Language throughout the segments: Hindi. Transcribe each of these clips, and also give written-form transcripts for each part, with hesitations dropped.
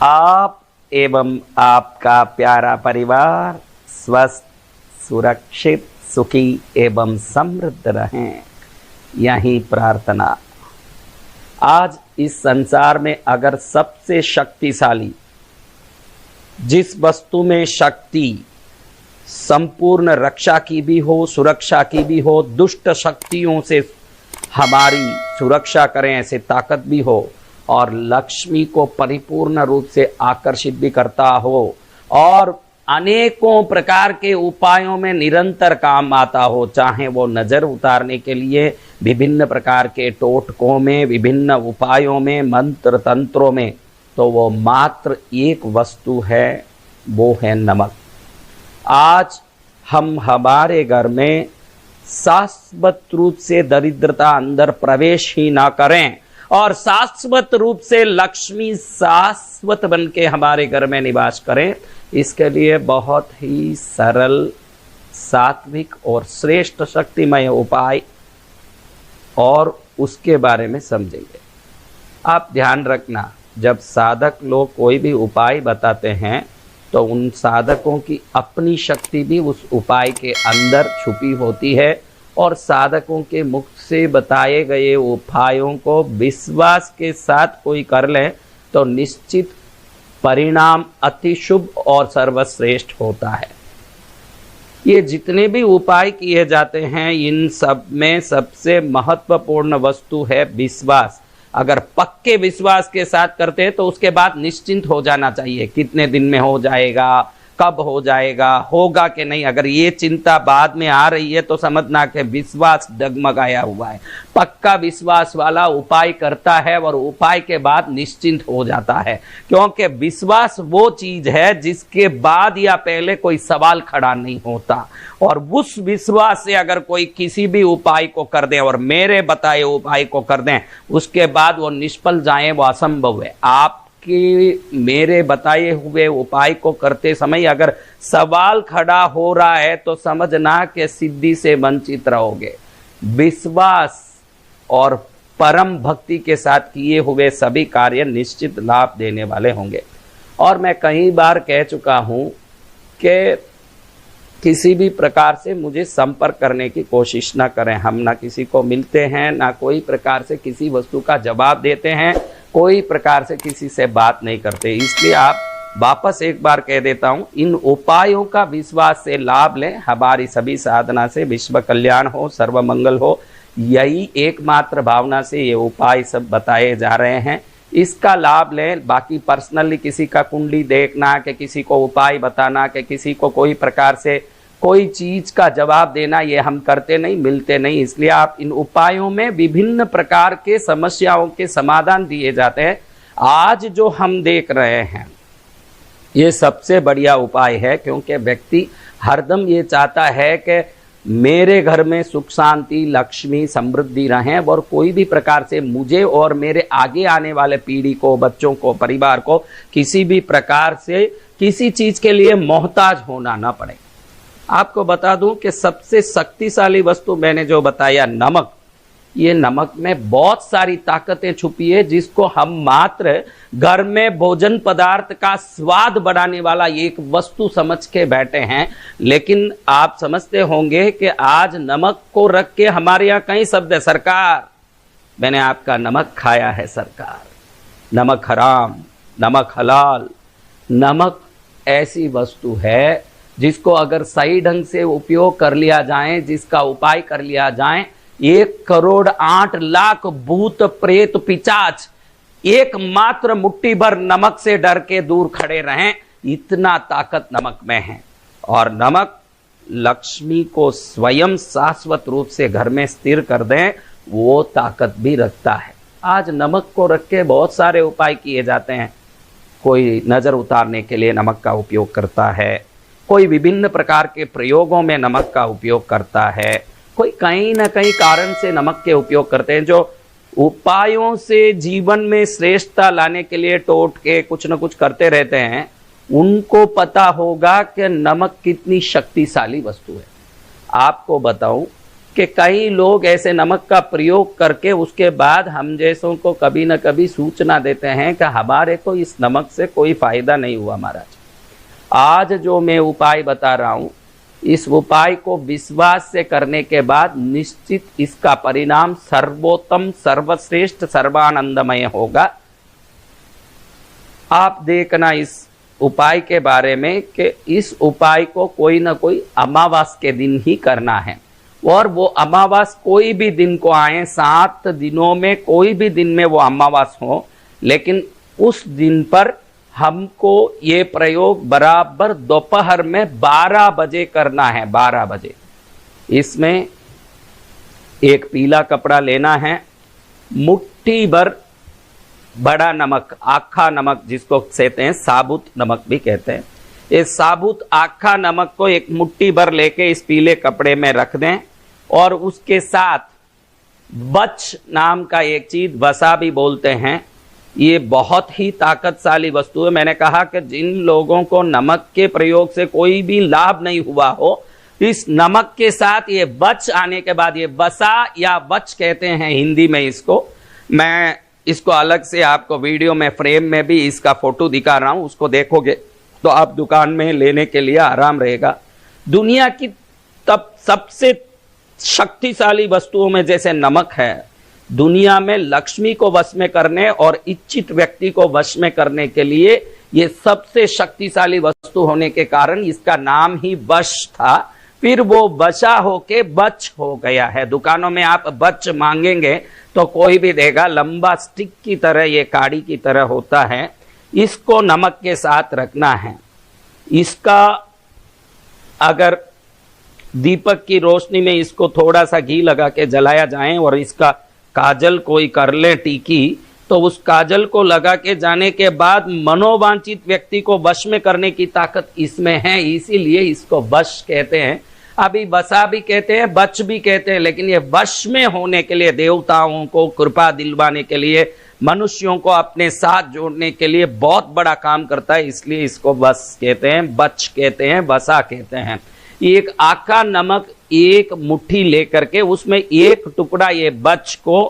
आप एवं आपका प्यारा परिवार स्वस्थ, सुरक्षित, सुखी एवं समृद्ध रहें, यही प्रार्थना। आज इस संसार में अगर सबसे शक्तिशाली, जिस वस्तु में शक्ति संपूर्ण रक्षा की भी हो, सुरक्षा की भी हो, दुष्ट शक्तियों से हमारी सुरक्षा करें ऐसे ताकत भी हो, और लक्ष्मी को परिपूर्ण रूप से आकर्षित भी करता हो, और अनेकों प्रकार के उपायों में निरंतर काम आता हो, चाहे वो नजर उतारने के लिए विभिन्न प्रकार के टोटकों में, विभिन्न उपायों में, मंत्र तंत्रों में, तो वो मात्र एक वस्तु है, वो है नमक। आज हम हमारे घर में शाश्वत रूप से दरिद्रता अंदर प्रवेश ही ना करें, और शाश्वत रूप से लक्ष्मी शाश्वत बन के हमारे घर में निवास करें, इसके लिए बहुत ही सरल, सात्विक और श्रेष्ठ शक्तिमय उपाय और उसके बारे में समझेंगे। आप ध्यान रखना, जब साधक लोग कोई भी उपाय बताते हैं तो उन साधकों की अपनी शक्ति भी उस उपाय के अंदर छुपी होती है, और साधकों के मुख से बताए गए उपायों को विश्वास के साथ कोई कर ले तो निश्चित परिणाम अति शुभ और सर्वश्रेष्ठ होता है। ये जितने भी उपाय किए जाते हैं, इन सब में सबसे महत्वपूर्ण वस्तु है विश्वास। अगर पक्के विश्वास के साथ करते हैं तो उसके बाद निश्चिंत हो जाना चाहिए, कितने दिन में हो जाएगा, कब हो जाएगा, होगा कि नहीं। अगर ये चिंता बाद में आ रही है तो समझना कि विश्वास डगमगाया हुआ है। पक्का विश्वास वाला उपाय करता है और उपाय के बाद निश्चिंत हो जाता है, क्योंकि विश्वास वो चीज है जिसके बाद या पहले कोई सवाल खड़ा नहीं होता। और उस विश्वास से अगर कोई किसी भी उपाय को कर दे और मेरे बताए उपाय को कर दें, उसके बाद वो निष्फल जाए, वो असंभव है। आप कि मेरे बताए हुए उपाय को करते समय अगर सवाल खड़ा हो रहा है तो समझना कि सिद्धि से वंचित रहोगे। विश्वास और परम भक्ति के साथ किए हुए सभी कार्य निश्चित लाभ देने वाले होंगे। और मैं कई बार कह चुका हूं कि किसी भी प्रकार से मुझे संपर्क करने की कोशिश ना करें। हम ना किसी को मिलते हैं, ना कोई प्रकार से किसी वस्तु का जवाब देते हैं, कोई प्रकार से किसी से बात नहीं करते। इसलिए आप वापस एक बार कह देता हूं, इन उपायों का विश्वास से लाभ लें। हमारी सभी साधना से विश्व कल्याण हो, सर्व मंगल हो, यही एकमात्र भावना से ये उपाय सब बताए जा रहे हैं। इसका लाभ लें। बाकी पर्सनली किसी का कुंडली देखना, कि किसी को उपाय बताना, कि किसी को कोई प्रकार से कोई चीज का जवाब देना, ये हम करते नहीं, मिलते नहीं। इसलिए आप इन उपायों में विभिन्न प्रकार के समस्याओं के समाधान दिए जाते हैं। आज जो हम देख रहे हैं ये सबसे बढ़िया उपाय है, क्योंकि व्यक्ति हरदम ये चाहता है कि मेरे घर में सुख शांति, लक्ष्मी, समृद्धि रहें, और कोई भी प्रकार से मुझे और मेरे आगे आने वाले पीढ़ी को, बच्चों को, परिवार को किसी भी प्रकार से किसी चीज के लिए मोहताज होना ना पड़े। आपको बता दूं कि सबसे शक्तिशाली वस्तु मैंने जो बताया, नमक, ये नमक में बहुत सारी ताकतें छुपी है, जिसको हम मात्र घर में भोजन पदार्थ का स्वाद बढ़ाने वाला एक वस्तु समझ के बैठे हैं। लेकिन आप समझते होंगे कि आज नमक को रख के हमारे यहाँ कई शब्द है, सरकार मैंने आपका नमक खाया है, सरकार नमक हराम, नमक हलाल। नमक ऐसी वस्तु है जिसको अगर सही ढंग से उपयोग कर लिया जाए, जिसका उपाय कर लिया जाए, 1,08,00,000 भूत प्रेत पिशाच एकमात्र मुट्ठी भर नमक से डर के दूर खड़े रहें, इतना ताकत नमक में है। और नमक लक्ष्मी को स्वयं शाश्वत रूप से घर में स्थिर कर दें, वो ताकत भी रखता है। आज नमक को रख के बहुत सारे उपाय किए जाते हैं। कोई नजर उतारने के लिए नमक का उपयोग करता है, कोई विभिन्न प्रकार के प्रयोगों में नमक का उपयोग करता है, कोई कहीं ना कहीं कारण से नमक के उपयोग करते हैं। जो उपायों से जीवन में श्रेष्ठता लाने के लिए टोट के कुछ न कुछ करते रहते हैं, उनको पता होगा कि नमक कितनी शक्तिशाली वस्तु है। आपको बताऊं कि कई लोग ऐसे नमक का प्रयोग करके उसके बाद हम जैसों को कभी न कभी सूचना देते हैं कि हमारे को इस नमक से कोई फायदा नहीं हुआ महाराज। आज जो मैं उपाय बता रहा हूं, इस उपाय को विश्वास से करने के बाद निश्चित इसका परिणाम सर्वोत्तम, सर्वश्रेष्ठ, सर्वानंदमय होगा। आप देखना इस उपाय के बारे में कि इस उपाय को कोई ना कोई अमावास के दिन ही करना है, और वो अमावास कोई भी दिन को आए, 7 दिनों में कोई भी दिन में वो अमावास हो, लेकिन उस दिन पर हमको ये प्रयोग बराबर दोपहर में 12 बजे करना है। 12 बजे इसमें एक पीला कपड़ा लेना है, मुट्ठी भर बड़ा नमक, आखा नमक जिसको कहते हैं, साबुत नमक भी कहते हैं, इस साबुत आखा नमक को एक मुट्ठी भर लेके इस पीले कपड़े में रख दें, और उसके साथ बच नाम का एक चीज, वसा भी बोलते हैं, ये बहुत ही ताकतशाली वस्तु है। मैंने कहा कि जिन लोगों को नमक के प्रयोग से कोई भी लाभ नहीं हुआ हो, इस नमक के साथ ये बच आने के बाद, ये वसा या बच कहते हैं हिंदी में इसको, मैं इसको अलग से आपको वीडियो में फ्रेम में भी इसका फोटो दिखा रहा हूं, उसको देखोगे तो आप दुकान में लेने के लिए आराम रहेगा। दुनिया की तब सबसे शक्तिशाली वस्तुओं में जैसे नमक है, दुनिया में लक्ष्मी को वश में करने और इच्छित व्यक्ति को वश में करने के लिए ये सबसे शक्तिशाली वस्तु होने के कारण इसका नाम ही वश था। फिर वो बचा होके बच हो गया है। दुकानों में आप बच मांगेंगे तो कोई भी देगा, लंबा स्टिक की तरह, ये काड़ी की तरह होता है। इसको नमक के साथ रखना है। इसका अगर दीपक की रोशनी में इसको थोड़ा सा घी लगा के जलाया जाए और इसका काजल कोई कर ले टीकी, तो उस काजल को लगा के जाने के बाद मनोवांछित व्यक्ति को वश में करने की ताकत इसमें है, इसीलिए इसको वश कहते हैं। अभी बसा भी कहते हैं, बच भी कहते हैं, लेकिन ये वश में होने के लिए, देवताओं को कृपा दिलवाने के लिए, मनुष्यों को अपने साथ जोड़ने के लिए बहुत बड़ा काम करता है, इसलिए इसको वश कहते हैं, बच कहते हैं, बसा कहते हैं। एक आका नमक एक मुट्ठी लेकर के उसमें एक टुकड़ा ये बच को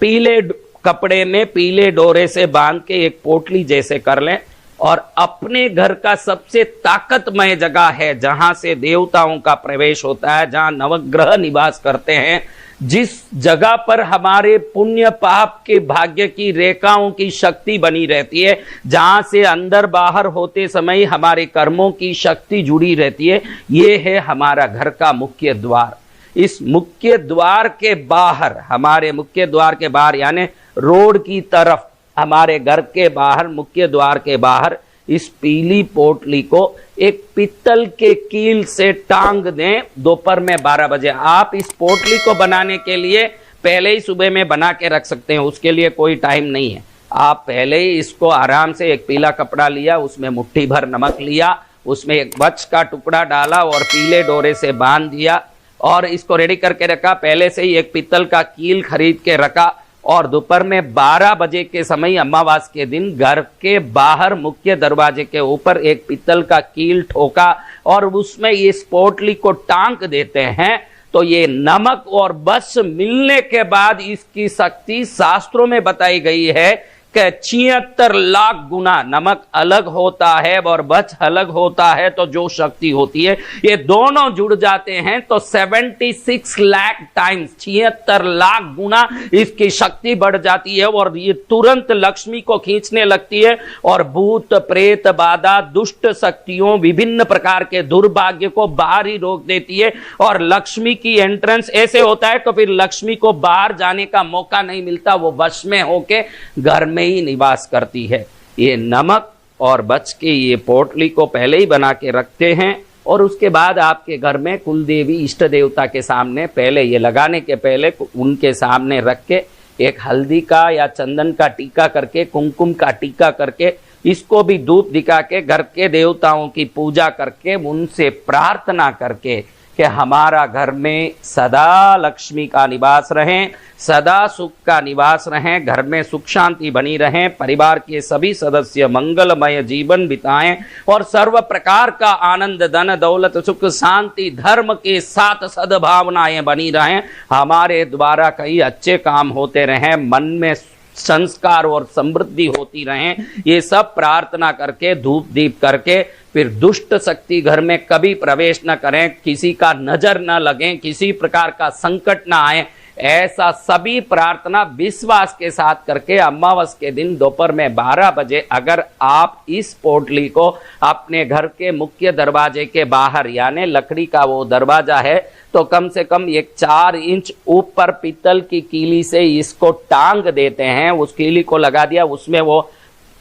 पीले कपड़े में पीले डोरे से बांध के एक पोटली जैसे कर लें, और अपने घर का सबसे ताकतमय जगह है जहां से देवताओं का प्रवेश होता है, जहां नवग्रह निवास करते हैं, जिस जगह पर हमारे पुण्य पाप के भाग्य की रेखाओं की शक्ति बनी रहती है, जहां से अंदर बाहर होते समय हमारे कर्मों की शक्ति जुड़ी रहती है, ये है हमारा घर का मुख्य द्वार। इस मुख्य द्वार के बाहर, हमारे मुख्य द्वार के बाहर यानी रोड की तरफ, हमारे घर के बाहर, मुख्य द्वार के बाहर इस पीली पोटली को एक पित्तल के कील से टांग दें दोपहर में 12 बजे। आप इस पोटली को बनाने के लिए पहले ही सुबह में बना के रख सकते हैं, उसके लिए कोई टाइम नहीं है। आप पहले ही इसको आराम से, एक पीला कपड़ा लिया, उसमें मुट्ठी भर नमक लिया, उसमें एक बच का टुकड़ा डाला और पीले डोरे से बांध दिया, और इसको रेडी करके रखा। पहले से ही एक पित्तल का कील खरीद के रखा, और दोपहर में 12 बजे के समय अमावास के दिन घर के बाहर मुख्य दरवाजे के ऊपर एक पित्तल का कील ठोका और उसमें इस पोटली को टांग देते हैं। तो ये नमक और बस मिलने के बाद इसकी शक्ति शास्त्रों में बताई गई है कि 76 लाख गुना नमक अलग होता है और बच अलग होता है, तो जो शक्ति होती है ये दोनों जुड़ जाते हैं तो 76 लाख टाइम्स, 76 लाख गुना इसकी शक्ति बढ़ जाती है, और ये तुरंत लक्ष्मी को खींचने लगती है, और भूत प्रेत बाधा दुष्ट शक्तियों विभिन्न प्रकार के दुर्भाग्य को बाहर ही रोक देती है, और लक्ष्मी की एंट्रेंस ऐसे होता है तो फिर लक्ष्मी को बाहर जाने का मौका नहीं मिलता, वो वश में होके घर में ही निवास करती है। ये नमक और बच के ये पोटली को पहले ही बना के रखते हैं, और उसके बाद आपके घर में कुल देवी इष्ट देवता के सामने पहले, ये लगाने के पहले उनके सामने रख के एक हल्दी का या चंदन का टीका करके, कुमकुम का टीका करके, इसको भी धूप दिखा के घर के देवताओं की पूजा करके, उनसे प्रार्थना करके कि हमारा घर में सदा लक्ष्मी का निवास रहे, सदा सुख का निवास रहे, घर में सुख शांति बनी रहे, परिवार के सभी सदस्य मंगलमय जीवन बिताएं और सर्व प्रकार का आनंद, धन दौलत, सुख शांति, धर्म के साथ सद्भावनाएं बनी रहें, हमारे द्वारा कई अच्छे काम होते रहें, मन में संस्कार और समृद्धि होती रहे। ये सब प्रार्थना करके धूप दीप करके फिर दुष्ट शक्ति घर में कभी प्रवेश न करें, किसी का नजर न लगे, किसी प्रकार का संकट न आए, ऐसा सभी प्रार्थना विश्वास के साथ करके अमावस के दिन दोपहर में 12 बजे अगर आप इस पोटली को अपने घर के मुख्य दरवाजे के बाहर, यानी लकड़ी का वो दरवाजा है, तो कम से कम एक 4 इंच ऊपर पीतल की कीली से इसको टांग देते हैं। उस कीली को लगा दिया, उसमें वो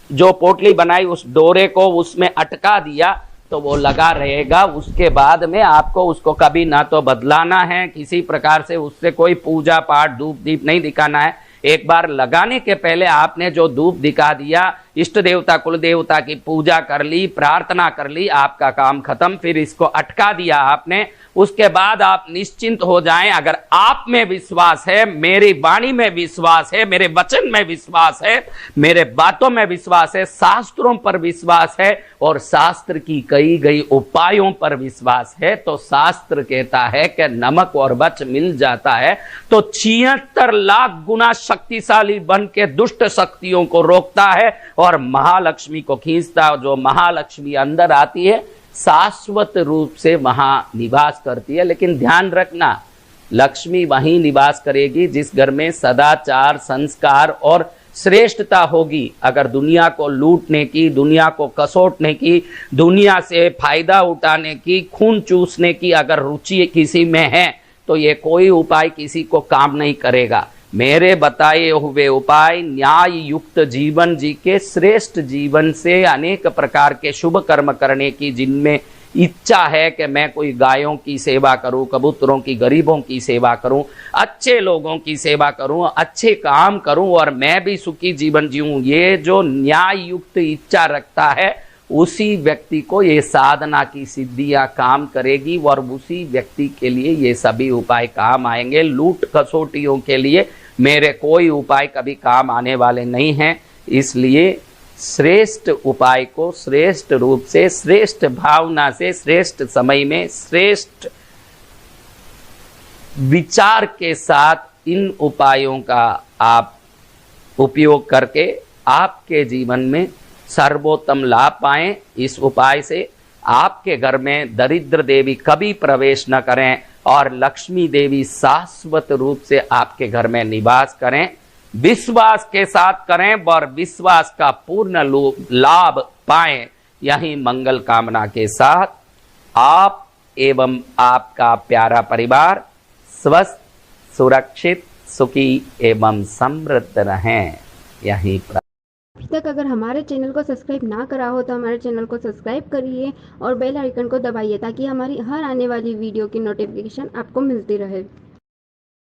जो पोटली बनाई उस डोरे को उसमें अटका दिया, तो वो लगा रहेगा। उसके बाद में आपको उसको कभी ना तो बदलाना है, किसी प्रकार से उससे कोई पूजा पाठ धूप दीप नहीं दिखाना है। एक बार लगाने के पहले आपने जो धूप दिखा दिया, इष्ट देवता कुल देवता की पूजा कर ली, प्रार्थना कर ली, आपका काम खत्म। फिर इसको अटका दिया आपने, उसके बाद आप निश्चिंत हो जाएं। अगर आप में विश्वास है, मेरी वाणी में विश्वास है, मेरे वचन में विश्वास है, मेरे बातों में विश्वास है, शास्त्रों पर विश्वास है और शास्त्र की कही गई उपायों पर विश्वास है, तो शास्त्र कहता है कि नमक और बच मिल जाता है तो 76 लाख गुना शक्तिशाली बन के दुष्ट शक्तियों को रोकता है और महालक्ष्मी को खींचता है। जो महालक्ष्मी अंदर आती है शाश्वत रूप से वहां निवास करती है। लेकिन ध्यान रखना, लक्ष्मी वहीं निवास करेगी जिस घर में सदाचार, संस्कार और श्रेष्ठता होगी। अगर दुनिया को लूटने की, दुनिया को कसोटने की, दुनिया से फायदा उठाने की, खून चूसने की अगर रुचि किसी में है तो ये कोई उपाय किसी को काम नहीं करेगा। मेरे बताए हुए उपाय न्याय युक्त जीवन जी के, श्रेष्ठ जीवन से अनेक प्रकार के शुभ कर्म करने की जिनमें इच्छा है कि मैं कोई गायों की सेवा करूं, कबूतरों की, गरीबों की सेवा करूं, अच्छे लोगों की सेवा करूं, अच्छे काम करूं और मैं भी सुखी जीवन जीऊं, ये जो न्याय युक्त इच्छा रखता है उसी व्यक्ति को ये साधना की सिद्धियां काम करेगी और उसी व्यक्ति के लिए ये सभी उपाय काम आएंगे। लूट कसौटियों के लिए मेरे कोई उपाय कभी काम आने वाले नहीं हैं। इसलिए श्रेष्ठ उपाय को श्रेष्ठ रूप से, श्रेष्ठ भावना से, श्रेष्ठ समय में, श्रेष्ठ विचार के साथ इन उपायों का आप उपयोग करके आपके जीवन में सर्वोत्तम लाभ पाएं। इस उपाय से आपके घर में दरिद्र देवी कभी प्रवेश न करें और लक्ष्मी देवी शाश्वत रूप से आपके घर में निवास करें। विश्वास के साथ करें और विश्वास का पूर्ण लाभ पाएं। यही मंगल कामना के साथ आप एवं आपका प्यारा परिवार स्वस्थ, सुरक्षित, सुखी एवं समृद्ध रहें। यही अभी तक अगर हमारे चैनल को सब्सक्राइब ना करा हो तो हमारे चैनल को सब्सक्राइब करिए और बेल आइकन को दबाइए ताकि हमारी हर आने वाली वीडियो की नोटिफिकेशन आपको मिलती रहे।